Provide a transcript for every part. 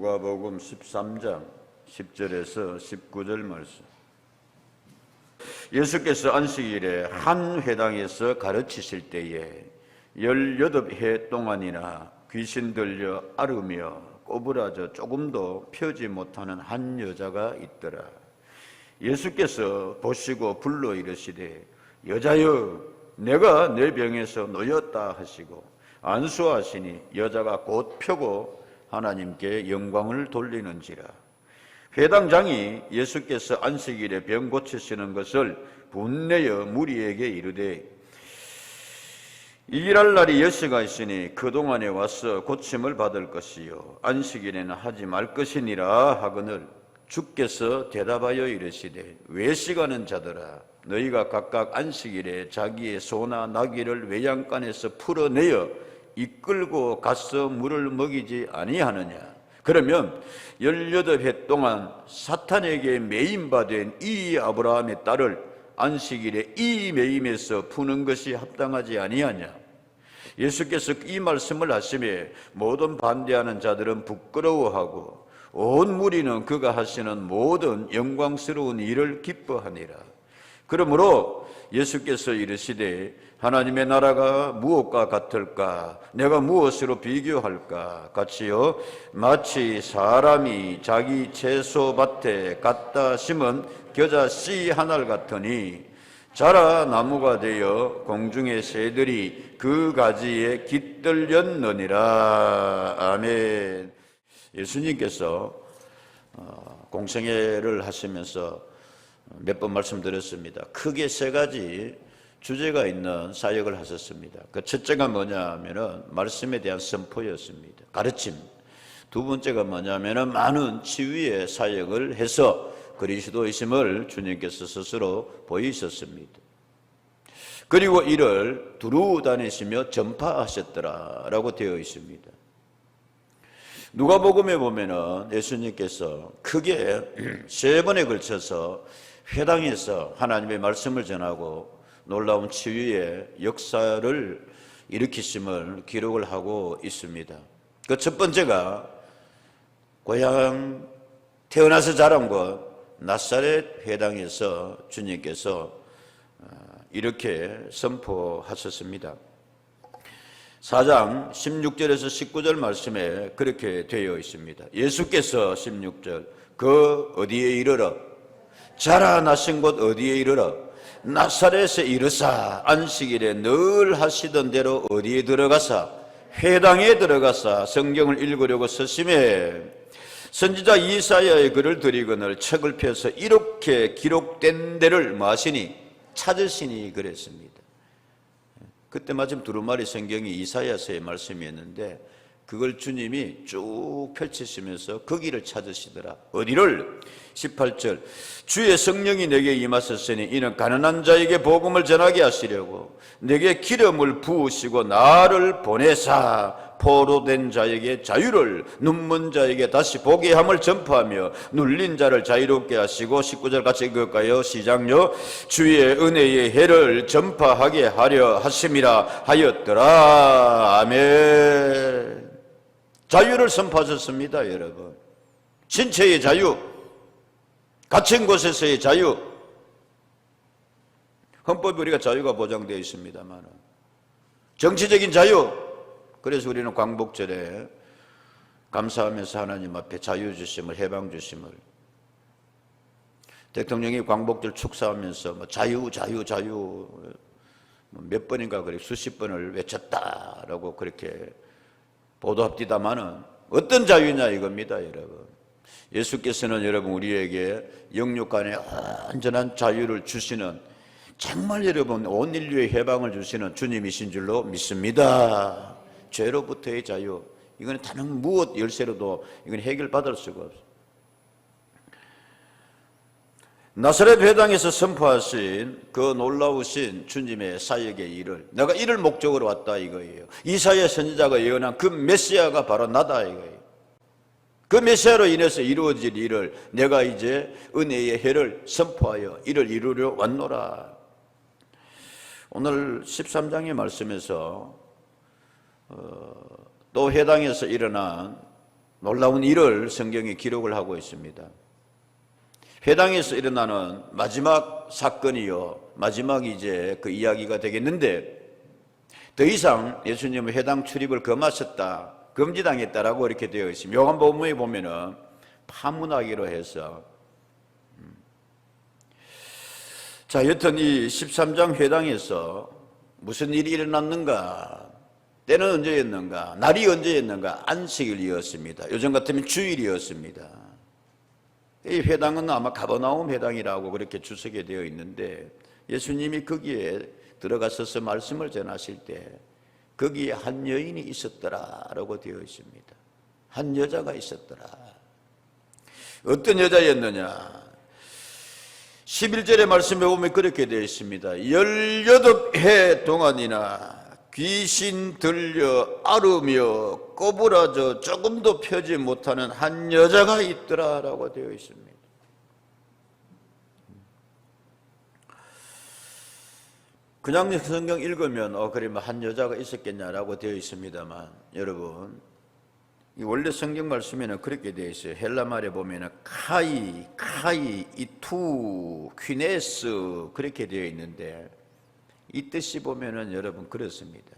누가복음 13장 10절에서 19절 말씀. 예수께서 안식일에 한 회당에서 가르치실 때에 18해 동안이나 귀신 들려 앓으며 꼬부라져 조금도 펴지 못하는 한 여자가 있더라. 예수께서 보시고 불러 이르시되 여자여 내가 내 병에서 놓였다 하시고 안수하시니 여자가 곧 펴고 하나님께 영광을 돌리는지라. 회당장이 예수께서 안식일에 병 고치시는 것을 분내어 무리에게 이르되 일할 날이 여시가 있으니 그동안에 와서 고침을 받을 것이요 안식일에는 하지 말 것이니라 하거늘 주께서 대답하여 이르시되 외식하는 자들아 너희가 각각 안식일에 자기의 소나 나귀를 외양간에서 풀어내어 이끌고 가서 물을 먹이지 아니하느냐. 그러면 18해 동안 사탄에게 매임바 된 이 아브라함의 딸을 안식일에 이 매임에서 푸는 것이 합당하지 아니하냐. 예수께서 이 말씀을 하시매 모든 반대하는 자들은 부끄러워하고 온 무리는 그가 하시는 모든 영광스러운 일을 기뻐하니라. 그러므로 예수께서 이르시되 하나님의 나라가 무엇과 같을까? 내가 무엇으로 비교할까? 같이요 마치 사람이 자기 채소밭에 갖다 심은 겨자 씨 하나를 같으니 자라 나무가 되어 공중의 새들이 그 가지에 깃들렸느니라. 아멘. 예수님께서 공생애를 하시면서 몇 번 말씀드렸습니다. 크게 세 가지 주제가 있는 사역을 하셨습니다. 그 첫째가 뭐냐 하면은 말씀에 대한 선포였습니다. 가르침. 두 번째가 뭐냐 하면은 많은 치유의 사역을 해서 그리스도이심을 주님께서 스스로 보이셨습니다. 그리고 이를 두루 다니시며 전파하셨더라라고 되어 있습니다. 누가복음에 보면은 예수님께서 크게 3번에 걸쳐서 회당에서 하나님의 말씀을 전하고 놀라운 치유의 역사를 일으키심을 기록을 하고 있습니다. 그 첫 번째가 고향 태어나서 자란 곳 나사렛 회당에서 주님께서 이렇게 선포하셨습니다. 4장 16절에서 19절 말씀에 그렇게 되어 있습니다. 예수께서 16절 그 어디에 이르러 자라나신 곳 어디에 이르러 나사렛에 이르사 안식일에 늘 하시던 대로 어디에 들어가사 회당에 들어가사 성경을 읽으려고 서심해 선지자 이사야의 글을 드리거늘 책을 펴서 이렇게 기록된 데를 마시니 찾으시니 그랬습니다. 그때 마침 두루마리 성경이 이사야서의 말씀이었는데 그걸 주님이 쭉 펼치시면서 거기를 찾으시더라. 어디를? 18절 주의 성령이 내게 임하셨으니 이는 가난한 자에게 복음을 전하게 하시려고 내게 기름을 부으시고 나를 보내사 포로된 자에게 자유를 눈먼 자에게 다시 보게 함을 전파하며 눌린 자를 자유롭게 하시고 19절 같이 읽을까요? 시작요. 주의 은혜의 해를 전파하게 하려 하심이라 하였더라. 아멘. 자유를 선포하셨습니다. 여러분 신체의 자유, 갇힌 곳에서의 자유. 헌법에 우리가 자유가 보장되어 있습니다만 정치적인 자유. 그래서 우리는 광복절에 감사하면서 하나님 앞에 자유 주심을, 해방 주심을, 대통령이 광복절 축사하면서 자유 몇 번인가 그래 수십 번을 외쳤다라고 그렇게 보도합디다마는 어떤 자유냐 이겁니다. 여러분 예수께서는 여러분 우리에게 영육간의 온전한 자유를 주시는 정말 여러분 온 인류의 해방을 주시는 주님이신 줄로 믿습니다. 죄로부터의 자유, 이건 다른 무엇 열쇠로도 이건 해결받을 수가 없어요. 나사렛 회당에서 선포하신 그 놀라우신 주님의 사역의 일을 내가 이를 목적으로 왔다 이거예요. 이사야 선지자가 예언한 그 메시아가 바로 나다 이거예요. 그 메시아로 인해서 이루어질 일을 내가 이제 은혜의 해를 선포하여 이를 이루려 왔노라. 오늘 13장의 말씀에서 또 회당에서 일어난 놀라운 일을 성경이 기록을 하고 있습니다. 회당에서 일어나는 마지막 사건이요, 마지막 이제 그 이야기가 되겠는데, 더 이상 예수님은 회당 출입을 금하셨다, 금지당했다라고 이렇게 되어 있습니다. 요한복음에 보면은 파문하기로 해서, 자, 여튼 이 13장 회당에서 무슨 일이 일어났는가, 때는 언제였는가, 날이 언제였는가, 안식일이었습니다. 요즘 같으면 주일이었습니다. 이 회당은 아마 가버나움 회당이라고 그렇게 주석이 되어 있는데, 예수님이 거기에 들어가셔서 말씀을 전하실 때 거기에 한 여인이 있었더라라고 되어 있습니다. 한 여자가 있었더라. 어떤 여자였느냐? 11절의 말씀에 보면 그렇게 되어 있습니다. 18해 동안이나 귀신 들려 앓으며 꼬부라져 조금도 펴지 못하는 한 여자가 있더라라고 되어 있습니다. 그냥 성경 읽으면 그래 뭐 한 여자가 있었겠냐라고 되어 있습니다만, 여러분, 이 원래 성경 말씀에는 그렇게 되어 있어요. 헬라 말에 보면은 카이, 이투, 퀴네스 그렇게 되어 있는데, 이 뜻이 보면은 여러분 그렇습니다.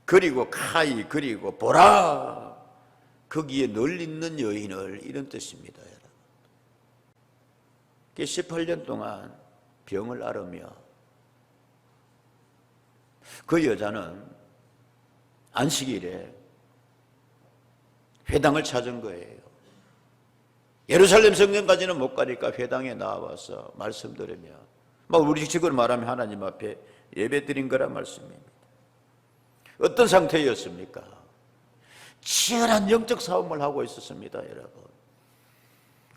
그리고 카이, 그리고 보라, 거기에 늘 있는 여인을, 이런 뜻입니다. 여러분. 18년 동안 병을 앓으며 그 여자는 안식일에 회당을 찾은 거예요. 예루살렘 성전까지는 못 가니까 회당에 나와서 말씀 들으며, 우리 식으로 말하면 하나님 앞에 예배 드린 거란 말씀입니다. 어떤 상태였습니까? 치열한 영적 싸움을 하고 있었습니다, 여러분.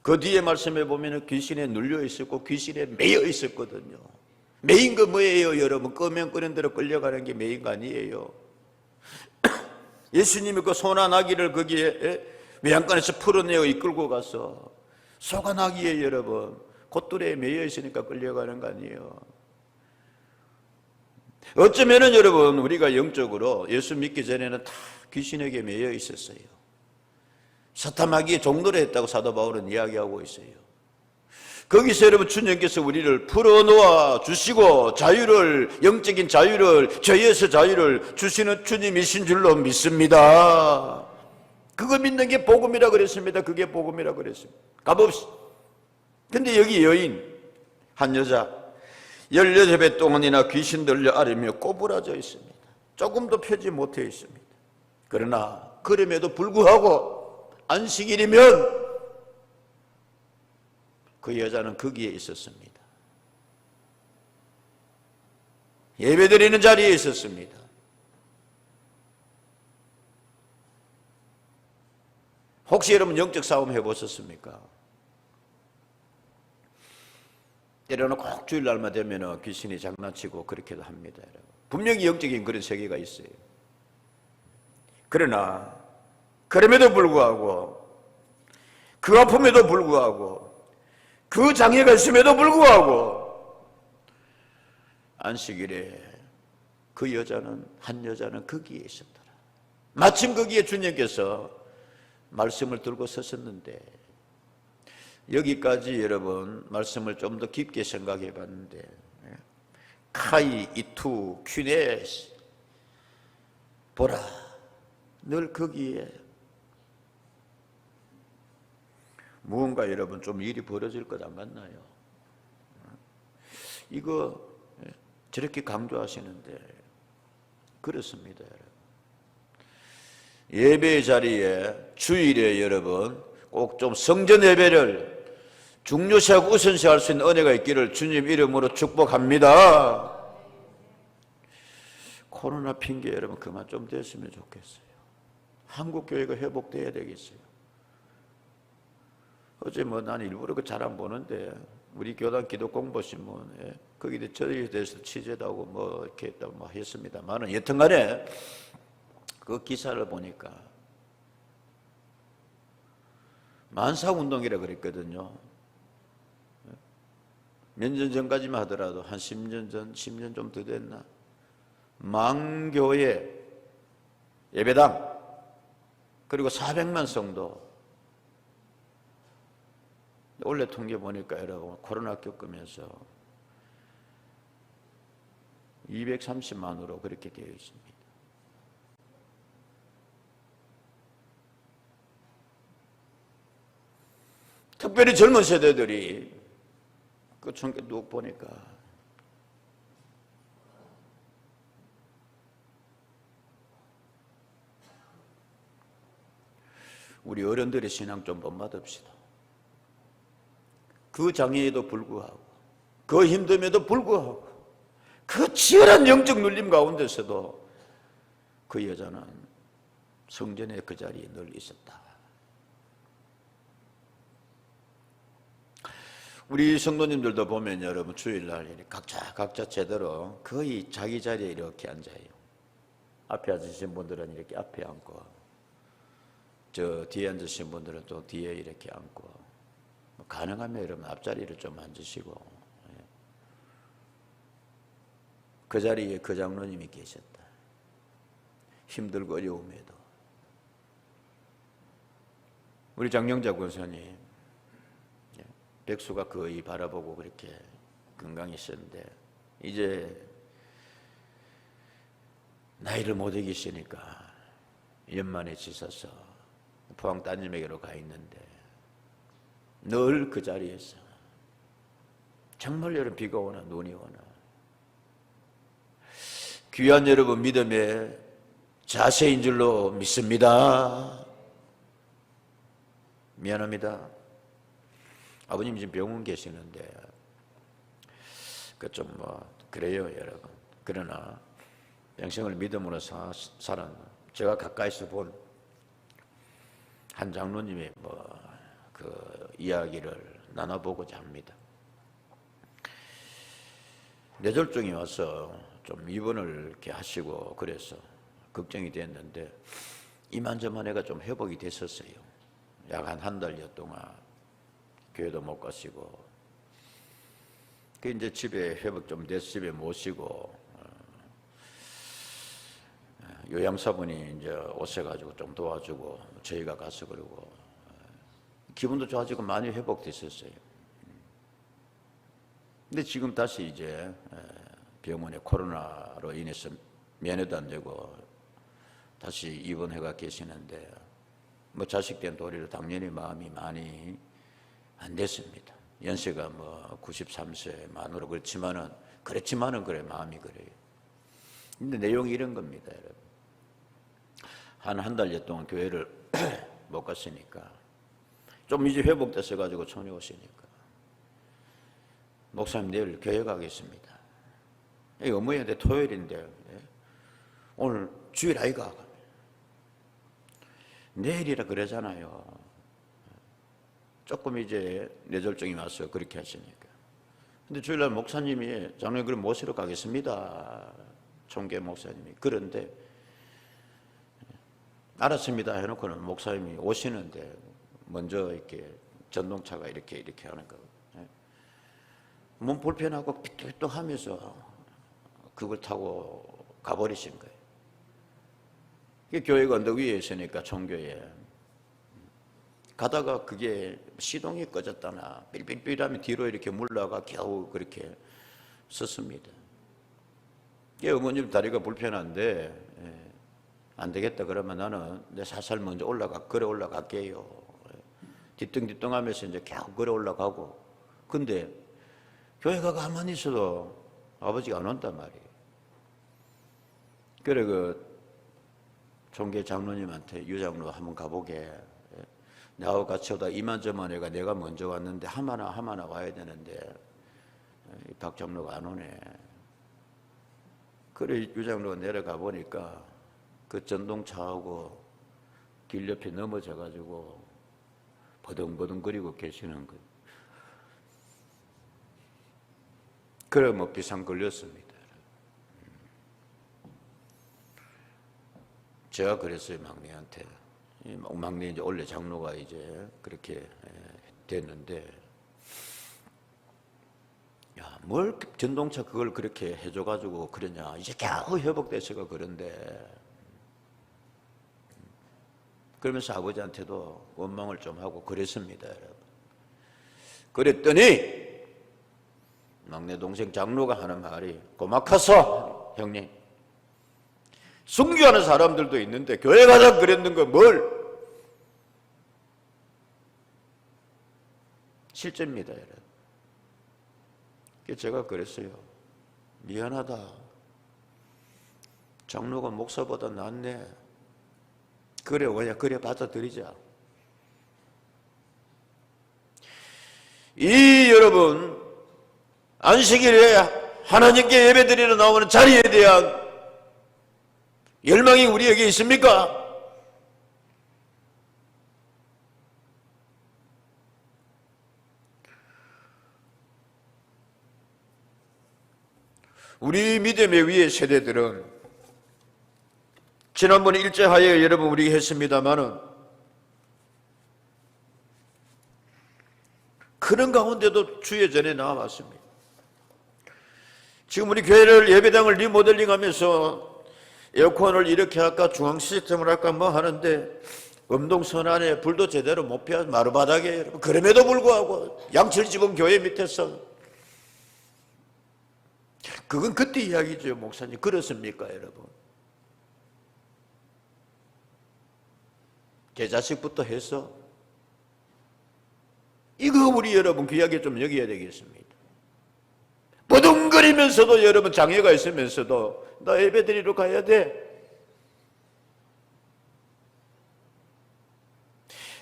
그 뒤에 말씀에 보면 귀신에 눌려 있었고 귀신에 매여 있었거든요. 매인 거 뭐예요, 여러분? 끄면 끄는 대로 끌려가는 게 매인 거 아니에요. 예수님이 그 소나 나귀를 거기에 외양간에서 풀어내어 이끌고 가서 소가 나귀에 여러분 콧뚜레에 매여 있으니까 끌려가는 거 아니에요. 어쩌면은 여러분 우리가 영적으로 예수 믿기 전에는 다 귀신에게 매여 있었어요. 사탄 마귀의 종노를 했다고 사도 바울은 이야기하고 있어요. 거기서 여러분 주님께서 우리를 풀어놓아 주시고 자유를, 영적인 자유를, 죄에서 자유를 주시는 주님이신 줄로 믿습니다. 그거 믿는 게 복음이라 그랬습니다. 그게 복음이라 그랬습니다. 값없이. 근데 여기 여인 한 여자 18배 동안이나 귀신 들려 앓으며 꼬부라져 있습니다. 조금도 펴지 못해 있습니다. 그러나 그럼에도 불구하고 안식일이면 그 여자는 거기에 있었습니다. 예배드리는 자리에 있었습니다. 혹시 여러분 영적 싸움 해보셨습니까? 때로는 꼭 주일날만 되면 귀신이 장난치고 그렇게도 합니다. 여러분. 분명히 영적인 그런 세계가 있어요. 그러나 그럼에도 불구하고, 그 아픔에도 불구하고, 그 장애가 있음에도 불구하고 안식일에 그 여자는, 한 여자는 거기에 있었더라. 마침 거기에 주님께서 말씀을 들고 서셨는데, 여기까지 여러분 말씀을 좀 더 깊게 생각해 봤는데, 카이, 이투, 퀴네스, 보라, 늘 거기에 무언가 여러분 좀 일이 벌어질 것 안 같나요? 이거 저렇게 강조하시는데 그렇습니다, 여러분. 예배 자리에 주일에 여러분 꼭 좀 성전 예배를 중요시하고 우선시할 수 있는 은혜가 있기를 주님 이름으로 축복합니다. 코로나 핑계 여러분 그만 좀 됐으면 좋겠어요. 한국 교회가 회복돼야 되겠어요. 어제 난 일부러 잘 안 보는데 우리 교단 기독공보신문에 거기에 저희에 대해서 취재도 하고 이렇게 했다고 했습니다만은, 여튼간에 그 기사를 보니까 만사운동이라 그랬거든요. 몇 년 전까지만 하더라도 한 10년 전, 10년 좀 더 됐나? 망교회 예배당 그리고 400만 성도. 원래 통계 보니까 여러분 코로나 겪으면서 230만으로 그렇게 되어 있습니다. 특별히 젊은 세대들이 그 총계 뚝 보니까 우리 어른들의 신앙 좀 본받읍시다. 그 장애에도 불구하고, 그 힘듦에도 불구하고, 그 치열한 영적 눌림 가운데서도 그 여자는 성전의 그 자리에 늘 있었다. 우리 성도님들도 보면 여러분 주일날 각자 제대로 거의 자기 자리에 이렇게 앉아요. 앞에 앉으신 분들은 이렇게 앞에 앉고, 저 뒤에 앉으신 분들은 또 뒤에 이렇게 앉고, 가능하면 여러분 앞자리를 좀 앉으시고, 그 자리에 그 장로님이 계셨다. 힘들고 어려움에도. 우리 장영자 권사님 백수가 거의 바라보고 그렇게 건강했었는데 이제 나이를 못 이기시니까 연만에 지쳐서 포항 따님에게로 가 있는데 늘 그 자리에서 정말 여러분 비가 오나 눈이 오나 귀한 여러분 믿음의 자세인 줄로 믿습니다. 미안합니다. 아버님 지금 병원 계시는데 그 좀 그래요 여러분. 그러나 영생을 믿음으로 살았나 제가 가까이서 본 한 장로님의 그 이야기를 나눠보고자 합니다. 뇌졸중이 와서 좀 입원을 이렇게 하시고 그래서 걱정이 됐는데 이만저만 해가 좀 회복이 됐었어요. 약 한 달여 동안 교회도 못 가시고 그 이제 집에 회복 좀 돼서 집에 모시고 요양사분이 이제 오셔가지고 좀 도와주고 저희가 가서 그러고 기분도 좋아지고 많이 회복됐었어요. 근데 지금 다시 이제 병원에 코로나로 인해서 면회도 안 되고 다시 입원해가 계시는데 자식된 도리로 당연히 마음이 많이 안 됐습니다. 연세가 93세 만으로 그렇지만은 그래 마음이 그래요. 근데 내용이 이런 겁니다, 여러분. 한 달여 동안 교회를 못 갔으니까 좀 이제 회복됐어 가지고 촌에 오시니까 목사님 내일 교회 가겠습니다. 어머니한테 토요일인데 오늘 주일 아이가 내일이라 그러잖아요. 조금 이제 뇌졸중이 와서 그렇게 하시니까. 근데 주일날 목사님이 장로님 그럼 모시러 가겠습니다. 총계 목사님이. 그런데 알았습니다 해놓고는 목사님이 오시는데 먼저 이렇게 전동차가 이렇게 하는 거. 몸 불편하고 삐뚤삐뚤 하면서 그걸 타고 가버리신 거예요. 교회가 언덕 위에 있으니까 총교에 가다가 그게 시동이 꺼졌다나 삘삘삘하면 뒤로 이렇게 물러가 겨우 그렇게 섰습니다. 어머님 다리가 불편한데 안 되겠다 그러면 나는 내 살살 먼저 걸어 올라갈게요. 뒤뚱뒤뚱하면서 이제 겨우 걸어 올라가고 근데 교회가 가만히 있어도 아버지가 안 온단 말이에요. 그래 총계 장로님한테 유장로 한번 가보게. 나하고 같이 오다 이만저만 애가 내가 먼저 왔는데 하마나 와야 되는데 박 장로가 안 오네. 그래 유장로가 내려가 보니까 그 전동차하고 길 옆에 넘어져 가지고 버둥버둥거리고 계시는 거예요. 그래 비상 걸렸습니다. 제가 그랬어요 막내한테. 막내 이제 원래 장로가 이제 그렇게 됐는데, 야, 뭘 전동차 그걸 그렇게 해줘가지고 그러냐. 이제 겨우 회복돼서가 그런데. 그러면서 아버지한테도 원망을 좀 하고 그랬습니다, 여러분. 그랬더니 막내 동생 장로가 하는 말이, 고마카서 형님, 순교하는 사람들도 있는데 교회 가자 그랬는 거 뭘? 실제입니다, 여러분. 제가 그랬어요. 미안하다. 장로가 목사보다 낫네. 그래, 뭐냐, 그래 받아들이자. 이 여러분, 안식일에 하나님께 예배드리러 나오는 자리에 대한 열망이 우리에게 있습니까? 우리 믿음의 위의 세대들은 지난번에 일제하에 여러분 우리 했습니다마는 그런 가운데도 주의 전에 나와왔습니다. 지금 우리 교회를 예배당을 리모델링하면서 에어컨을 이렇게 할까 중앙 시스템을 할까 뭐 하는데 음동선 안에 불도 제대로 못 피워 마루바닥에 여러분. 그럼에도 불구하고 양철지붕 교회 밑에서 그건 그때 이야기죠, 목사님. 그렇습니까, 여러분? 제자식부터 해서 이거 우리 여러분 귀하게 좀 여겨야 되겠습니다. 버둥거리면서도 여러분 장애가 있으면서도 나 예배드리러 가야 돼.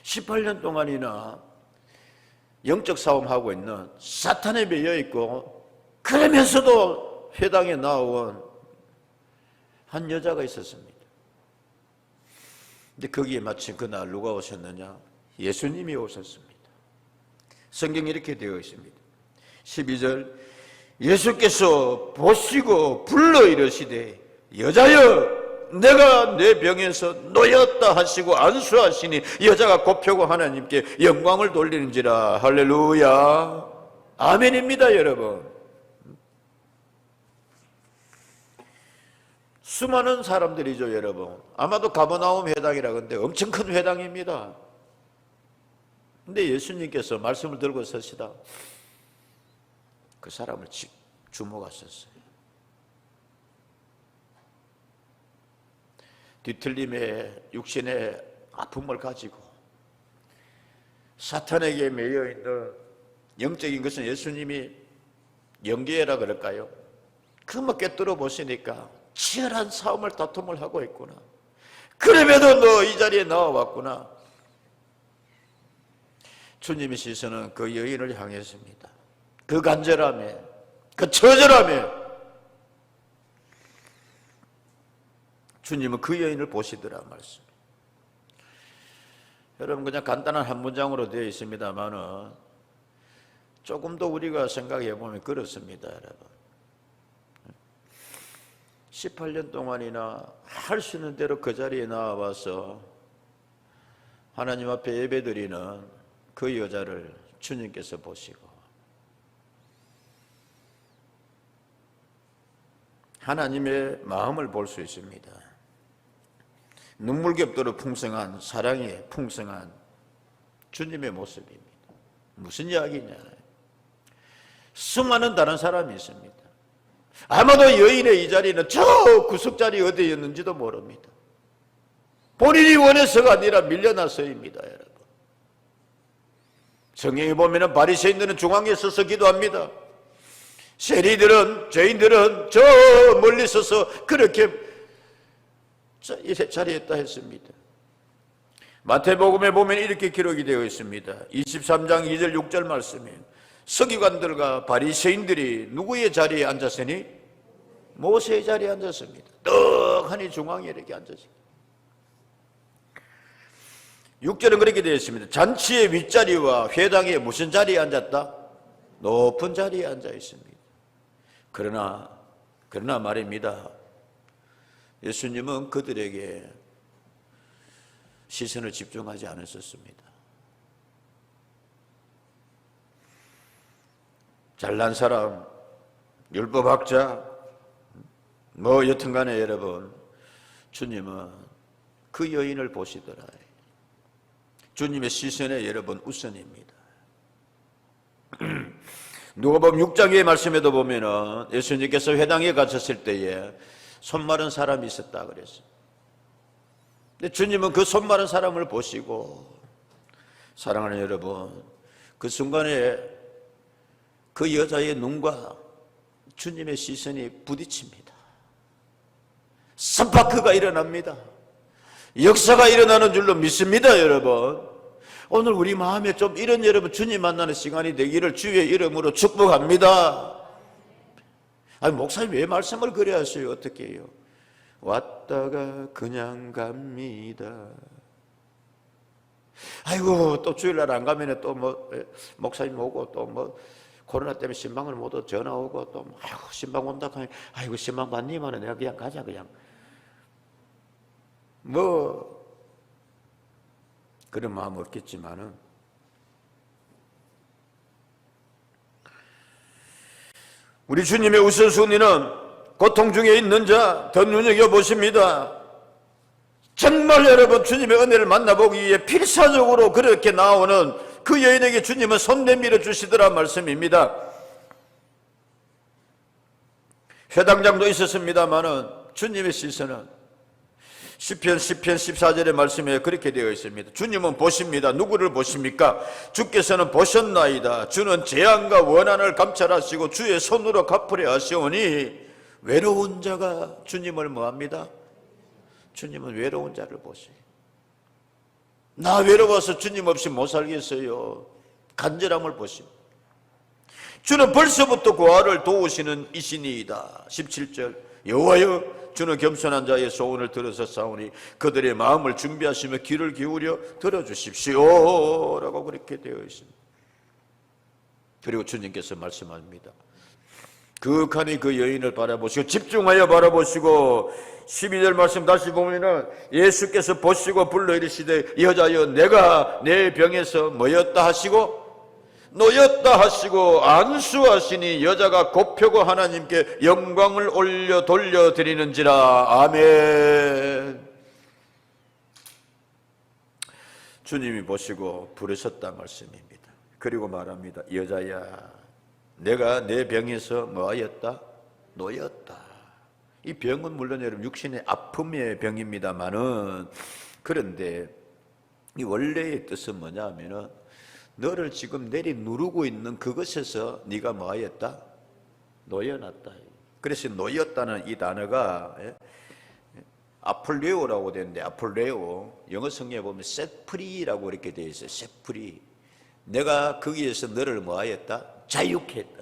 18년 동안이나 영적 싸움하고 있는 사탄에 매여 있고 그러면서도 회당에 나온 한 여자가 있었습니다. 근데 거기에 마침 그날 누가 오셨느냐? 예수님이 오셨습니다. 성경에 이렇게 되어 있습니다. 12절, 예수께서 보시고 불러 이르시되 여자여 내가 내 병에서 놓였다 하시고 안수하시니 여자가 곱표고 하나님께 영광을 돌리는지라. 할렐루야. 아멘입니다, 여러분. 수많은 사람들이죠, 여러분. 아마도 가버나움 회당이라 근데 엄청 큰 회당입니다. 근데 예수님께서 말씀을 들고 서시다 그 사람을 주목하셨어요. 뒤틀림의 육신의 아픔을 가지고 사탄에게 매여있는 영적인 것은 예수님이 영계라 그럴까요? 그만 깨뜨려 보시니까 치열한 싸움을 다툼을 하고 있구나. 그럼에도 너 이 자리에 나와왔구나. 주님의 시선은 그 여인을 향했습니다. 그 간절함에, 그 처절함에 주님은 그 여인을 보시더라 말씀. 여러분 그냥 간단한 한 문장으로 되어 있습니다만은 조금 더 우리가 생각해 보면 그렇습니다, 여러분. 18년 동안이나 할 수 있는 대로 그 자리에 나와서 하나님 앞에 예배드리는 그 여자를 주님께서 보시고 하나님의 마음을 볼 수 있습니다. 눈물겹도록 풍성한 사랑의 풍성한 주님의 모습입니다. 무슨 이야기냐? 수많은 다른 사람이 있습니다. 아마도 여인의 이 자리는 저 구석자리 어디였는지도 모릅니다. 본인이 원해서가 아니라 밀려나서입니다, 여러분. 성경에 보면 바리새인들은 중앙에 서서 기도합니다. 세리들은, 죄인들은 저 멀리 서서 그렇게 자리에 있다 했습니다. 마태복음에 보면 이렇게 기록이 되어 있습니다. 23장 2절 6절 말씀에 서기관들과 바리새인들이 누구의 자리에 앉았으니? 모세의 자리에 앉았습니다. 떡하니 중앙에 이렇게 앉았습니다. 6절은 그렇게 되어 있습니다. 잔치의 윗자리와 회당의 무슨 자리에 앉았다? 높은 자리에 앉아 있습니다. 그러나 말입니다. 예수님은 그들에게 시선을 집중하지 않으셨습니다. 잘난 사람, 율법학자, 여튼간에 여러분, 주님은 그 여인을 보시더라. 주님의 시선에 여러분 우선입니다. 누가복음 6장의 말씀에도 보면은 예수님께서 회당에 갇혔을 때에 손 마른 사람이 있었다 그랬어요. 근데 주님은 그 손 마른 사람을 보시고, 사랑하는 여러분, 그 순간에 그 여자의 눈과 주님의 시선이 부딪힙니다. 스파크가 일어납니다. 역사가 일어나는 줄로 믿습니다. 여러분, 오늘 우리 마음에 좀 이런 여러분 주님 만나는 시간이 되기를 주의 이름으로 축복합니다. 아니, 목사님 왜 말씀을 그래 하세요? 어떻게 해요? 왔다가 그냥 갑니다. 아이고, 또 주일날 안 가면 또 목사님 오고 또 코로나 때문에 신방을 못 오고 전화 오고 또 아이고, 신방 온다 하니 아이고, 신방 받니만은 내가 그냥 가자, 그냥 그런 마음 없겠지만은, 우리 주님의 우선순위는 고통 중에 있는 자 더 눈여겨보십니다. 정말 여러분 주님의 은혜를 만나보기 위해 필사적으로 그렇게 나오는 그 여인에게 주님은 손 내밀어 주시더라 말씀입니다. 회당장도 있었습니다마는 주님의 시선은 시편 14절의 말씀에 그렇게 되어 있습니다. 주님은 보십니다. 누구를 보십니까? 주께서는 보셨나이다. 주는 재앙과 원한을 감찰하시고 주의 손으로 갚으려 하시오니, 외로운 자가 주님을 뭐합니다? 주님은 외로운 자를 보세요. 나 외로워서 주님 없이 못 살겠어요. 간절함을 보십니다. 주는 벌써부터 고아를 도우시는 이신이이다. 17절, 여호와여, 주는 겸손한 자의 소원을 들어서 싸우니 그들의 마음을 준비하시며 귀를 기울여 들어주십시오 라고 그렇게 되어 있습니다. 그리고 주님께서 말씀합니다. 그윽하니 그 여인을 바라보시고, 집중하여 바라보시고, 12절 말씀 다시 보면은 예수께서 보시고 불러 이르시되, 여자여, 내가 내 병에서 뭐였다 하시고 놓였다 하시고 안수하시니 여자가 곱표고 하나님께 영광을 올려 돌려드리는지라. 아멘. 주님이 보시고 부르셨다 말씀입니다. 그리고 말합니다. 여자야, 내가 내 병에서 뭐하였다? 놓였다. 이 병은 물론 여러분 육신의 아픔의 병입니다만은, 그런데 이 원래의 뜻은 뭐냐 하면은, 너를 지금 내리 누르고 있는 그것에서 네가 뭐하였다? 놓여놨다. 그래서 놓였다는 이 단어가 아폴레오라고 되는데, 아폴레오 영어 성경에 보면 셋프리라고 이렇게 되어 있어요. 셋프리. 내가 거기에서 너를 뭐하였다? 자유케 했다.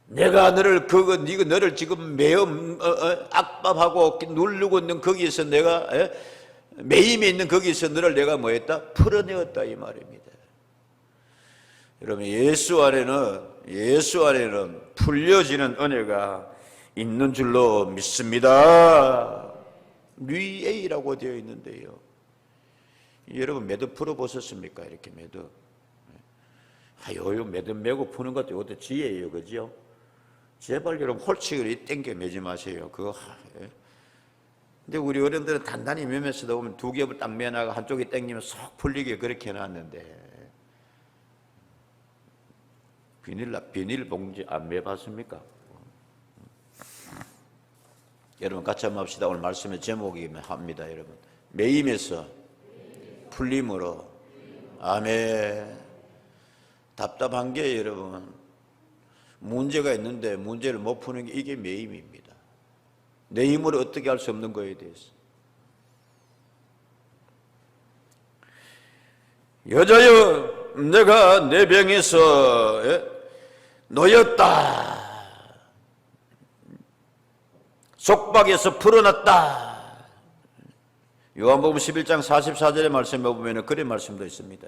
내가 네가 너를 지금 매어 압박하고 누르고 있는 거기에서 내가 매임에 있는 거기에서 너를 내가 뭐했다? 풀어내었다 이 말입니다. 여러분, 예수 안에는 풀려지는 은혜가 있는 줄로 믿습니다. 류에이라고 되어 있는데요, 여러분 매듭 풀어 보셨습니까? 이렇게 매듭. 요 매듭 매고 푸는 것도 이것도 지혜예요, 그죠? 제발 여러분 홀치를 땡겨 매지 마세요. 그거. 근데 우리 어른들은 단단히 매면서도 보면 두 겹을 딱 매나가 한쪽이 땡기면 쏙 풀리게 그렇게 해놨는데, 비닐봉지 안 매봤습니까? 여러분 같이 한번 합시다. 오늘 말씀의 제목이 합니다. 여러분, 매임에서 풀림으로. 아멘. 답답한 게 여러분, 문제가 있는데 문제를 못 푸는 게 이게 매임입니다. 내 힘으로 어떻게 할 수 없는 거에 대해서. 여자여, 내가 내 병에서 놓였다. 속박에서 풀어놨다. 요한복음 11장 44절의 말씀에 보면 그런 말씀도 있습니다.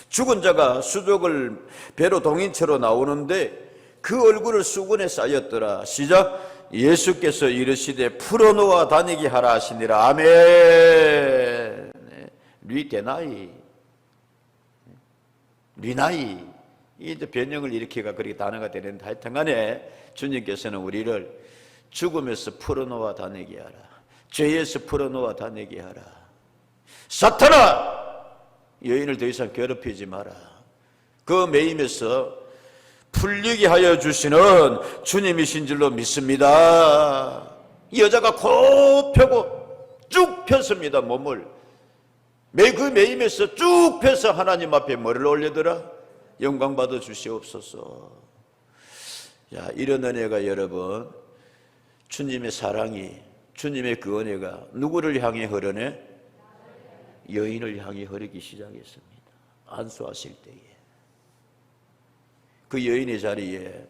죽은 자가 수족을 배로 동인체로 나오는데 그 얼굴을 수건에 쌓였더라. 시작. 예수께서 이르시되 풀어놓아 다니게 하라 하시니라. 아멘. 리데나이, 리나이, 이제 변형을 일으키가 그렇게 단어가 되는데, 하여튼간에 주님께서는 우리를 죽음에서 풀어놓아 다니게 하라, 죄에서 풀어놓아 다니게 하라. 사탄아, 여인을 더 이상 괴롭히지 마라. 그 매임에서 풀리게 하여 주시는 주님이신 줄로 믿습니다. 이 여자가 곧 펴고 쭉 폈습니다. 몸을 그 매임에서 쭉 펴서 하나님 앞에 뭐를 올리더라? 영광 받아 주시옵소서. 야, 이런 은혜가 여러분, 주님의 사랑이, 주님의 그 은혜가 누구를 향해 흐르네? 여인을 향해 흐르기 시작했습니다. 안수하실 때에 그 여인의 자리에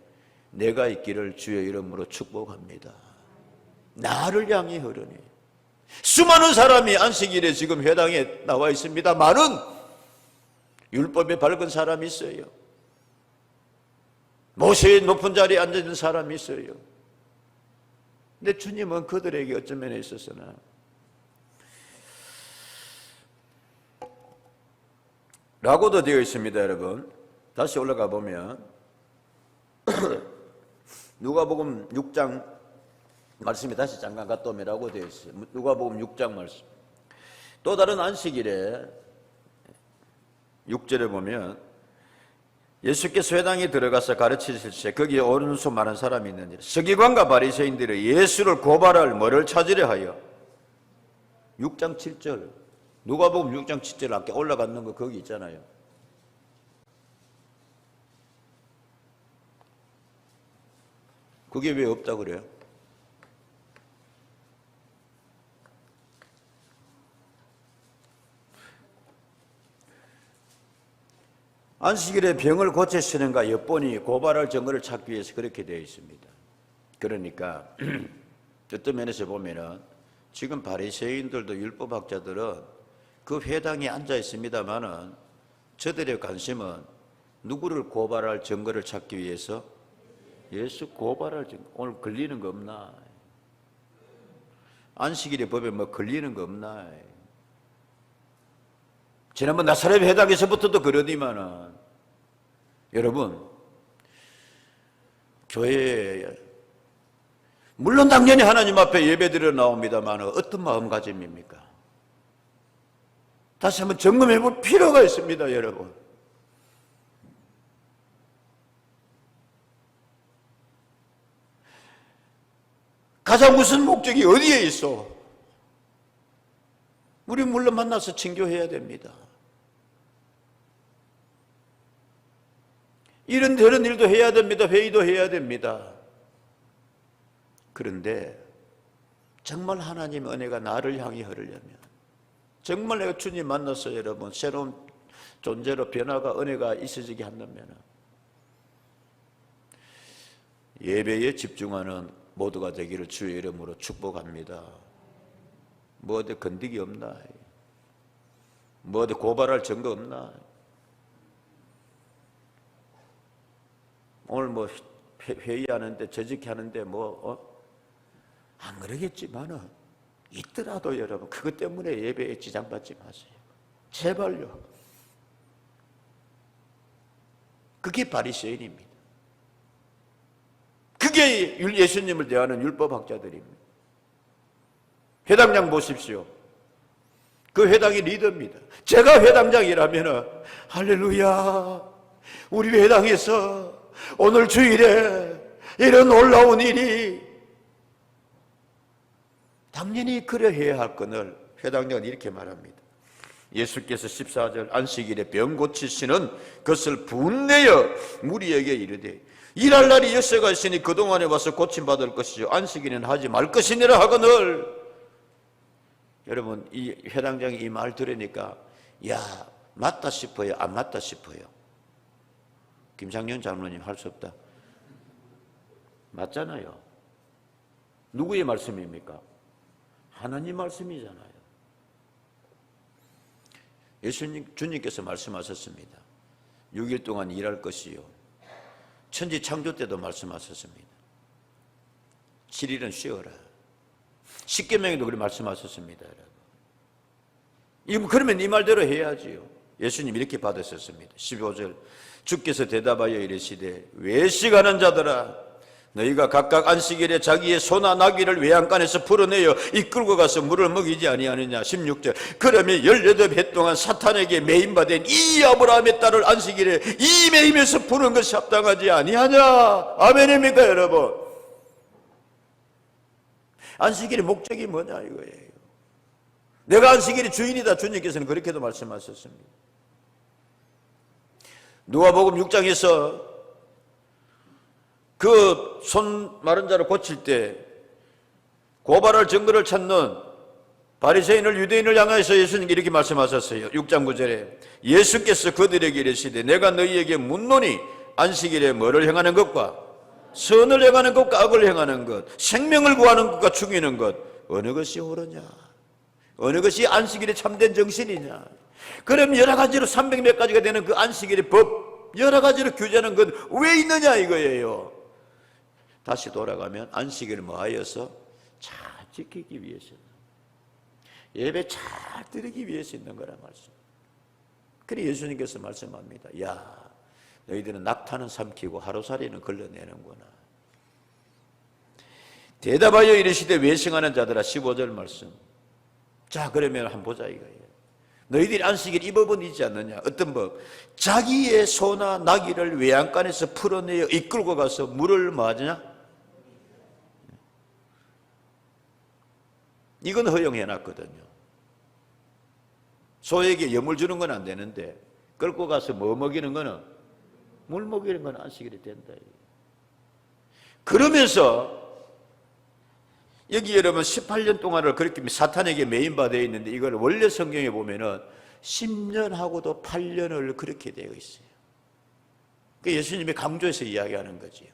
내가 있기를 주의 이름으로 축복합니다. 나를 향해 흐르네. 수많은 사람이 안식일에 지금 회당에 나와 있습니다. 많은 율법에 밝은 사람이 있어요. 모세의 높은 자리에 앉아있는 사람이 있어요. 근데 주님은 그들에게 어떤 면에 있어서는 라고도 되어 있습니다. 여러분 다시 올라가 보면 누가복음 6장 말씀이 다시 잠깐 갔다 오면라고 되어 있어요. 누가복음 6장 말씀. 또 다른 안식일에 6절에 보면 예수께서 회당에 들어가서 가르치실 때 거기에 오는 수 많은 사람이 있는지 서기관과 바리새인들이 예수를 고발할 뭐를 찾으려 하여 6장 7절 누가복음 6장 7절 앞에 올라갔는 거 거기 있잖아요. 그게 왜 없다고 그래요? 안식일에 병을 고치시는가 엿보니 고발할 증거를 찾기 위해서 그렇게 되어 있습니다. 그러니까 어떤 면에서 보면은 지금 바리새인들도 율법학자들은 그 회당에 앉아 있습니다만은 저들의 관심은 누구를 고발할 증거를 찾기 위해서 예수 고발할 증거. 오늘 걸리는 거 없나? 안식일에 법에 뭐 걸리는 거 없나? 지난번 나사렛 회당에서부터도 그러니만은 여러분 교회에 물론 당연히 하나님 앞에 예배드려 나옵니다만 어떤 마음가짐입니까? 다시 한번 점검해 볼 필요가 있습니다. 여러분 가장 우선 목적이 어디에 있어? 우리 물론 만나서 친교해야 됩니다. 이런저런 일도 해야 됩니다. 회의도 해야 됩니다. 그런데 정말 하나님의 은혜가 나를 향해 흐르려면 정말 내가 주님 만나서 여러분 새로운 존재로 변화가 은혜가 있어지게 한다면 예배에 집중하는 모두가 되기를 주의 이름으로 축복합니다. 뭐 어디 건드기 없나? 뭐 어디 고발할 증거 없나? 오늘 뭐 회의하는데 저직하는데 안 그러겠지만은 있더라도 여러분 그것 때문에 예배에 지장받지 마세요. 제발요. 그게 바리새인입니다. 그게 예수님을 대하는 율법학자들입니다. 회당장 보십시오. 그 회당이 리더입니다. 제가 회당장이라면 할렐루야 우리 회당에서 오늘 주일에 이런 놀라운 일이 당연히 그래야 할 것을 회당장은 이렇게 말합니다. 예수께서 14절 안식일에 병 고치시는 것을 분내어 무리에게 이르되 일할 날이 여세가 있으니 그동안에 와서 고침받을 것이요 안식일에는 하지 말 것이니라 하거늘. 여러분 이 회당장이 이 말 들으니까 야 맞다 싶어요? 안 맞다 싶어요? 김상년 장로님 할 수 없다. 맞잖아요. 누구의 말씀입니까? 하나님 말씀이잖아요. 주님께서 말씀하셨습니다. 6일 동안 일할 것이요 천지 창조 때도 말씀하셨습니다. 7일은 쉬어라. 십계명에도 그렇게 말씀하셨습니다. 그러면 이 말대로 해야지요. 예수님 이렇게 받으셨습니다. 15절 주께서 대답하여 이르시되 외식하는 자들아 너희가 각각 안식일에 자기의 소나 나귀를 외양간에서 풀어내어 이끌고 가서 물을 먹이지 아니하느냐. 16절. 그러면 18해 동안 사탄에게 매임받은 이 아브라함의 딸을 안식일에 이 매임에서 푸는 것이 합당하지 아니하냐. 아멘입니까 여러분? 안식일의 목적이 뭐냐 이거예요. 내가 안식일의 주인이다. 주님께서는 그렇게도 말씀하셨습니다. 누가복음 6장에서 그 손 마른 자를 고칠 때 고발할 증거를 찾는 바리새인을 유대인을 향하여서 예수님께 이렇게 말씀하셨어요. 6장 9절에 예수께서 그들에게 이르시되 내가 너희에게 묻노니 안식일에 뭐를 행하는 것과 선을 행하는 것과 악을 행하는 것, 생명을 구하는 것과 죽이는 것 어느 것이 옳으냐, 어느 것이 안식일의 참된 정신이냐. 그럼 여러 가지로 300몇 가지가 되는 그 안식일의 법, 여러 가지로 규제하는 건 왜 있느냐 이거예요. 다시 돌아가면 안식일을 뭐하여서 잘 지키기 위해서, 예배 잘 드리기 위해서 있는 거란 말씀. 그래 예수님께서 말씀합니다. 야, 너희들은 낙타는 삼키고 하루살이는 걸러내는구나. 대답하여 이르시되 외식하는 자들아. 15절 말씀. 자, 그러면 한번 보자 이거예요. 너희들이 안식일 이 법은 있지 않느냐. 어떤 법? 자기의 소나 나귀를 외양간에서 풀어내어 이끌고 가서 물을 뭐하냐? 이건 허용해놨거든요. 소에게 염을 주는 건 안 되는데 끌고 가서 뭐 먹이는 거는, 물 먹이는 건 안식일이 된다. 그러면서 여기 여러분 18년 동안을 그렇게 사탄에게 매인받아 있는데 이걸 원래 성경에 보면은 10년하고도 8년을 그렇게 되어 있어요. 그 예수님이 강조해서 이야기하는 거지요.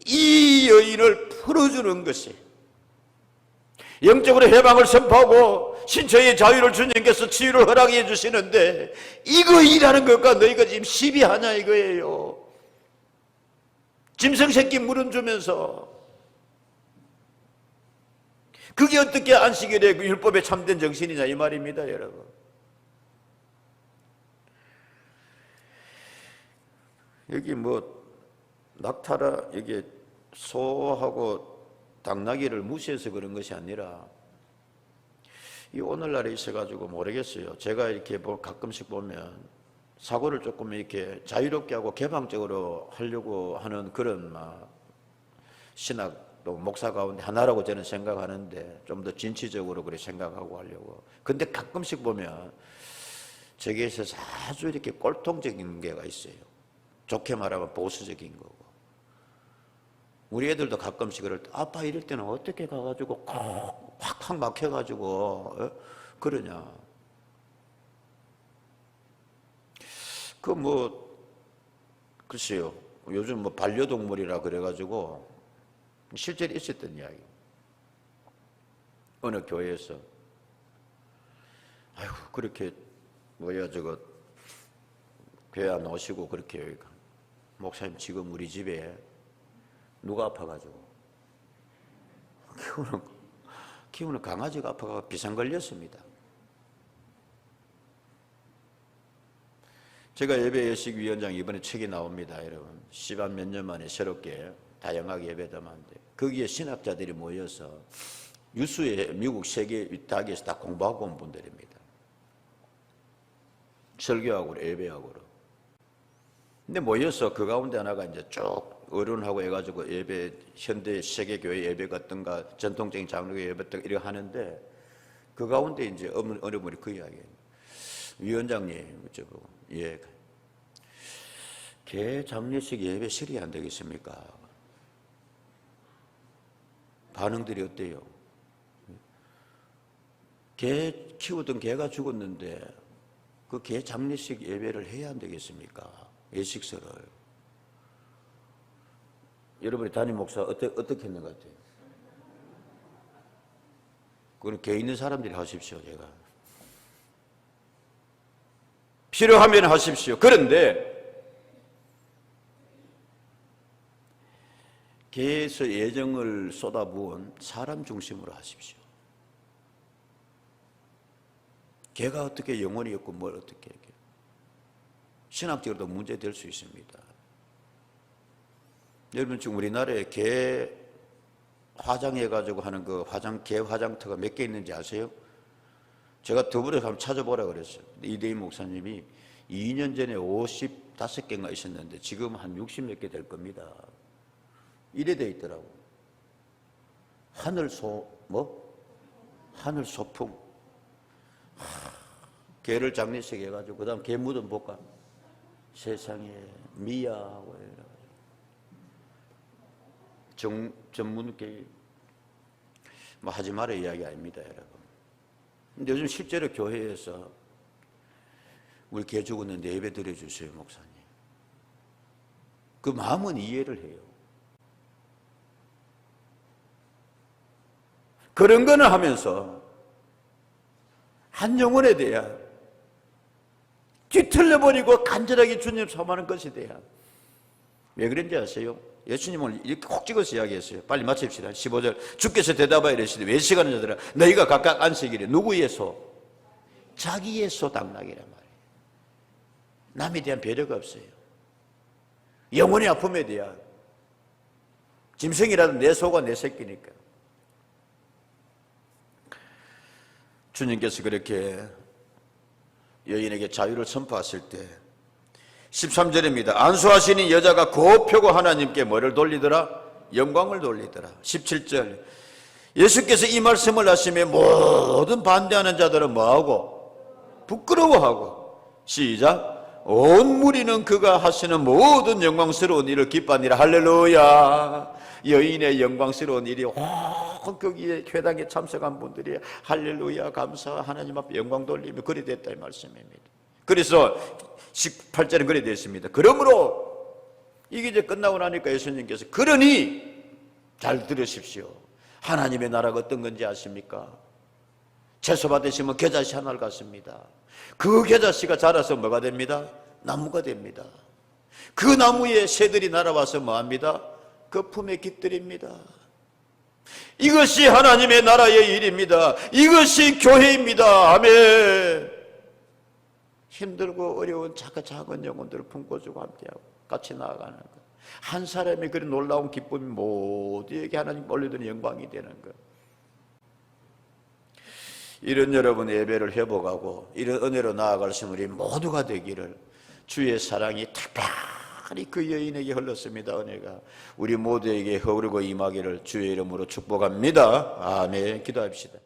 이 여인을 풀어주는 것이, 영적으로 해방을 선포하고 신처의 자유를 주님께서 치유를 허락해 주시는데 이거 일하는 것과 너희가 지금 시비하냐 이거예요. 짐승새끼 물은 주면서. 그게 어떻게 안식일의 율법의 참된 정신이냐 이 말입니다 여러분. 여기 뭐 낙타라 이게 소하고 당나귀를 무시해서 그런 것이 아니라 이 오늘날에 있어가지고 모르겠어요. 제가 이렇게 가끔씩 보면 사고를 조금 이렇게 자유롭게 하고 개방적으로 하려고 하는 그런 신학 또 목사 가운데 하나라고 저는 생각하는데 좀 더 진취적으로 그렇게 생각하고 하려고. 근데 가끔씩 보면 저게 있어서 아주 이렇게 꼴통적인 게가 있어요. 좋게 말하면 보수적인 거고. 우리 애들도 가끔씩 그럴 때 아빠 이럴 때는 어떻게 가가지고 확 막혀가지고 그러냐. 글쎄요. 요즘 반려동물이라 그래가지고 실제로 있었던 이야기. 어느 교회에서 아이고 그렇게 교회 안 오시고 그렇게 목사님 지금 우리 집에 누가 아파가지고 키우는 강아지가 아파가 비상 걸렸습니다. 제가 예배예식위원장 이번에 책이 나옵니다 여러분. 10몇 년 만에 새롭게 다양하게 예배담았는데 거기에 신학자들이 모여서 유수의 미국 세계 대학에서 다 공부하고 온 분들입니다. 설교하고 예배하고. 근데 모여서 그 가운데 하나가 이제 쭉 어른하고 해가지고 예배, 현대 세계교회 예배 같던가 전통적인 장로교회 예배 같던가 이렇게 하는데 그 가운데 이제 어느 분이 그 이야기예요. 위원장님, 예, 개 장례식 예배 실이 안 되겠습니까? 반응들이 어때요? 개 키우던 개가 죽었는데 그 개 장례식 예배를 해야 안 되겠습니까? 예식설을. 여러분이 담임 목사 어떻게 했는 것 같아요? 그건 개 있는 사람들이 하십시오. 제가 필요하면 하십시오. 그런데 개에서 애정을 쏟아부은 사람 중심으로 하십시오. 개가 어떻게 영혼이 없고 뭘 어떻게 해요? 신학적으로도 문제될 수 있습니다. 여러분 지금 우리나라에 개 화장해가지고 하는 그 개 화장터가 몇 개 있는지 아세요? 제가 더불어서 한번 찾아보라 그랬어요. 이대희 목사님이 2년 전에 55개인가 있었는데 지금 한 60 몇 개 될 겁니다. 이래 돼 있더라고. 하늘 소풍. 개를 장례식 해가지고 그 다음 개 무덤 볼까? 세상에 미야하고 전문계 뭐 하지 말아 이야기 아닙니다, 여러분. 근데 요즘 실제로 교회에서 우리 개 죽었는데 예배 드려주세요, 목사님. 그 마음은 이해를 해요. 그런 거는 하면서 한 영혼에 대한 뒤틀려버리고 간절하게 주님 사모하는 것에 대한, 왜 그런지 아세요? 예수님을 이렇게 콕 찍어서 이야기했어요. 빨리 마칩시다. 15절 주께서 대답하여 이르시되 외식하는 자들아 너희가 각각 안식일에 누구의 소? 자기의 소 당나귀란 말이에요. 남에 대한 배려가 없어요. 영혼의 아픔에 대한, 짐승이라도 내 소가 내 새끼니까. 주님께서 그렇게 여인에게 자유를 선포하실 때 13절입니다. 안수하시는 여자가 곱표고 하나님께 뭐를 돌리더라? 영광을 돌리더라. 17절 예수께서 이 말씀을 하시며 모든 반대하는 자들은 뭐하고? 부끄러워하고. 시작. 온 무리는 그가 하시는 모든 영광스러운 일을 기뻐하니라. 할렐루야. 여인의 영광스러운 일이 거기에 회당에 참석한 분들이 할렐루야 감사 하나님 앞에 영광 돌리며 그리 됐다 이 말씀입니다. 그래서 18절은 그리 되어 있습니다. 그러므로 이게 이제 끝나고 나니까 예수님께서 그러니 잘 들으십시오. 하나님의 나라가 어떤 건지 아십니까? 채소 받으시면 겨자씨 하나를 갖습니다. 그 겨자씨가 자라서 뭐가 됩니다? 나무가 됩니다. 그 나무에 새들이 날아와서 뭐합니다? 그 품에 깃들입니다. 이것이 하나님의 나라의 일입니다. 이것이 교회입니다. 아멘. 힘들고 어려운 작은 영혼들을 품고주고 함께하고 같이 나아가는 것. 한 사람의 그런 놀라운 기쁨이 모두에게 하나님 올려드리는 영광이 되는 것. 이런 여러분의 예배를 회복하고 이런 은혜로 나아갈 수 있는 우리 모두가 되기를, 주의 사랑이 특별히 그 여인에게 흘렀습니다. 은혜가 우리 모두에게 흐르고 임하기를 주의 이름으로 축복합니다. 아멘. 기도합시다.